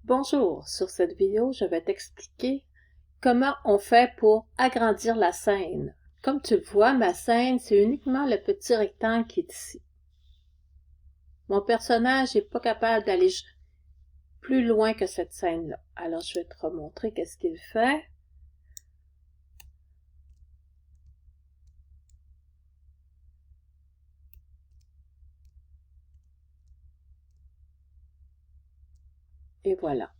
Bonjour, sur cette vidéo, je vais t'expliquer comment on fait pour agrandir la scène. Comme tu le vois, ma scène, c'est uniquement le petit rectangle qui est ici. Mon personnage n'est pas capable d'aller plus loin que cette scène-là. Alors, je vais te remontrer qu'est-ce qu'il fait. Et voilà.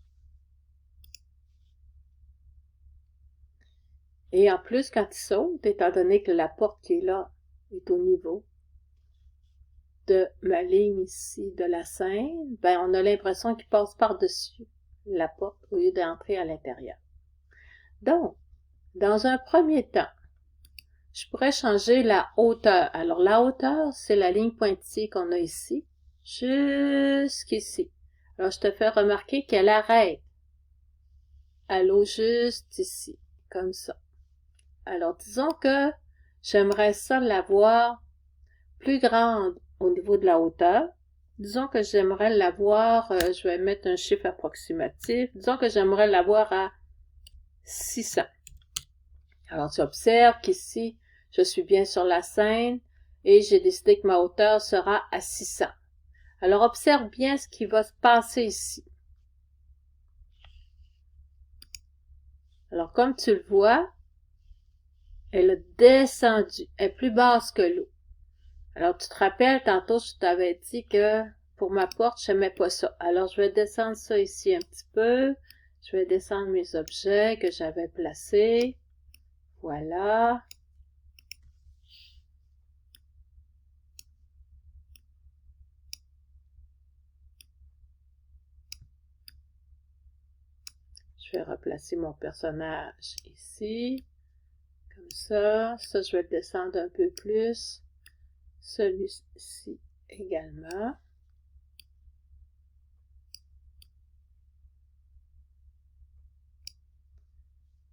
Et en plus, quand il saute, étant donné que la porte qui est là est au niveau de ma ligne ici de la scène, ben on a l'impression qu'il passe par-dessus la porte au lieu d'entrer à l'intérieur. Donc, dans un premier temps, je pourrais changer la hauteur. Alors, la hauteur, c'est la ligne pointillée qu'on a ici, jusqu'ici. Alors, je te fais remarquer qu'elle arrête à l'eau juste ici, comme ça. Alors, disons que j'aimerais ça la voir plus grande au niveau de la hauteur. Disons que j'aimerais la voir, je vais mettre un chiffre approximatif, disons que j'aimerais la voir à 600. Alors, tu observes qu'ici, je suis bien sur la scène et j'ai décidé que ma hauteur sera à 600. Alors, observe bien ce qui va se passer ici. Alors, comme tu le vois, elle a descendu, elle est plus basse que l'eau. Alors, tu te rappelles, tantôt, je t'avais dit que pour ma porte, je n'aimais pas ça. Alors, je vais descendre ça ici un petit peu. Je vais descendre mes objets que j'avais placés. Voilà. Je vais replacer mon personnage ici. Comme ça. Ça, je vais le descendre un peu plus. Celui-ci également.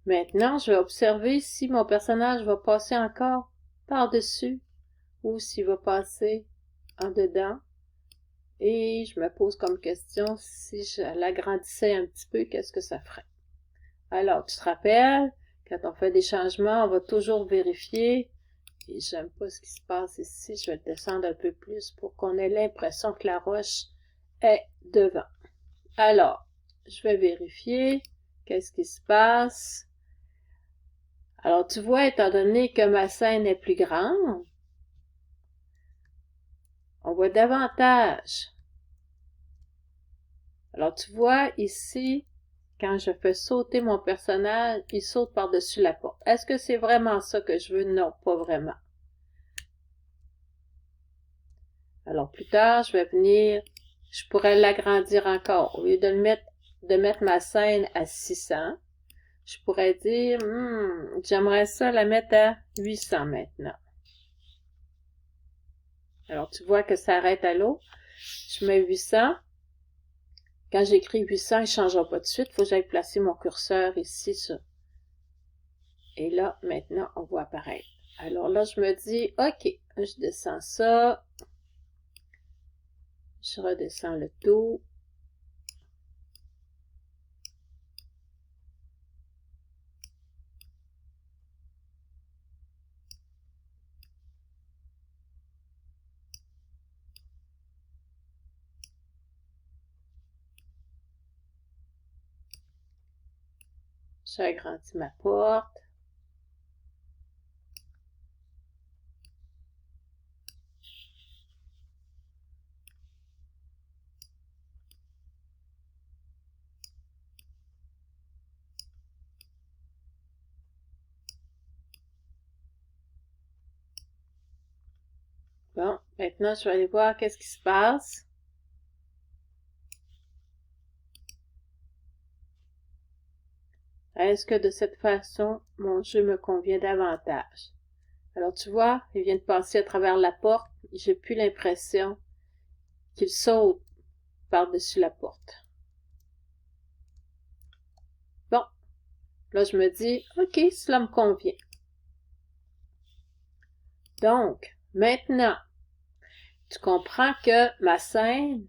Maintenant, je vais observer si mon personnage va passer encore par-dessus ou s'il va passer en dedans. Et je me pose comme question, si je l'agrandissais un petit peu, qu'est-ce que ça ferait? Alors, tu te rappelles, quand on fait des changements, on va toujours vérifier. Et j'aime pas ce qui se passe ici. Je vais le descendre un peu plus pour qu'on ait l'impression que la roche est devant. Alors, je vais vérifier. Qu'est-ce qui se passe? Alors, tu vois, étant donné que ma scène est plus grande, on voit davantage. Alors, tu vois, ici, quand je fais sauter mon personnage, il saute par-dessus la porte. Est-ce que c'est vraiment ça que je veux? Non, pas vraiment. Alors, plus tard, je vais venir, je pourrais l'agrandir encore. Au lieu de mettre ma scène à 600, je pourrais dire, j'aimerais ça la mettre à 800 maintenant. Alors, tu vois que ça arrête à l'eau. Je mets 800. Quand j'écris 800, il ne changera pas de suite. Il faut que j'aille placer mon curseur ici. Et là, maintenant, on voit apparaître. Alors là, je me dis, OK, je descends ça. Je redescends le tout. J'agrandis ma porte. Bon, maintenant, je vais aller voir qu'est-ce qui se passe. Est-ce que de cette façon, mon jeu me convient davantage? Alors, tu vois, il vient de passer à travers la porte. J'ai plus l'impression qu'il saute par-dessus la porte. Bon, là, je me dis, OK, cela me convient. Donc, maintenant, tu comprends que ma scène,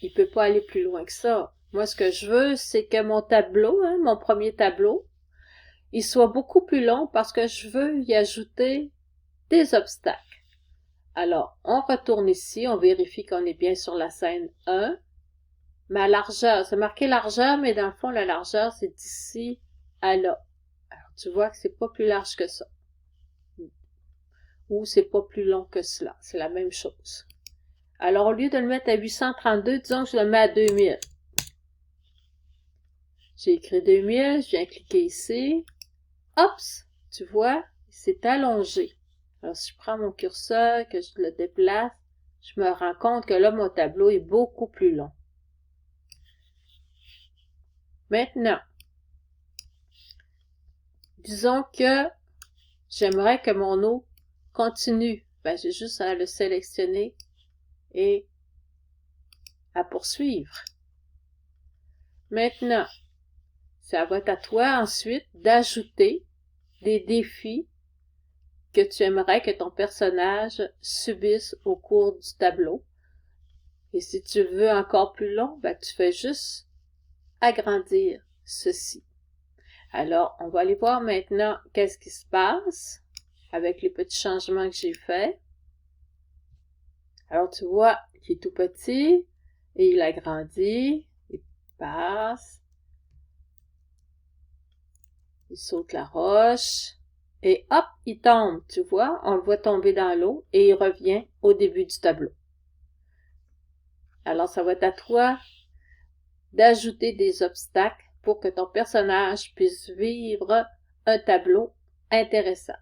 il ne peut pas aller plus loin que ça. Moi, ce que je veux, c'est que mon tableau, mon premier tableau, il soit beaucoup plus long parce que je veux y ajouter des obstacles. Alors, on retourne ici, on vérifie qu'on est bien sur la scène 1. Ma largeur, c'est marqué largeur, mais dans le fond, la largeur, c'est d'ici à là. Alors, tu vois que c'est pas plus large que ça. Ou c'est pas plus long que cela. C'est la même chose. Alors, au lieu de le mettre à 832, disons que je le mets à 2000. J'ai écrit 2000, je viens cliquer ici. Oups, tu vois, c'est allongé. Alors, si je prends mon curseur, que je le déplace, je me rends compte que là, mon tableau est beaucoup plus long. Maintenant, disons que j'aimerais que mon eau continue. Ben, j'ai juste à le sélectionner et à poursuivre. Maintenant, ça va être à toi ensuite d'ajouter des défis que tu aimerais que ton personnage subisse au cours du tableau. Et si tu veux encore plus long, ben, tu fais juste agrandir ceci. Alors, on va aller voir maintenant qu'est-ce qui se passe avec les petits changements que j'ai faits. Alors, tu vois qu'il est tout petit et il agrandit, il passe, il saute la roche et hop, il tombe. Tu vois, on le voit tomber dans l'eau et il revient au début du tableau. Alors, ça va être à toi d'ajouter des obstacles pour que ton personnage puisse vivre un tableau intéressant.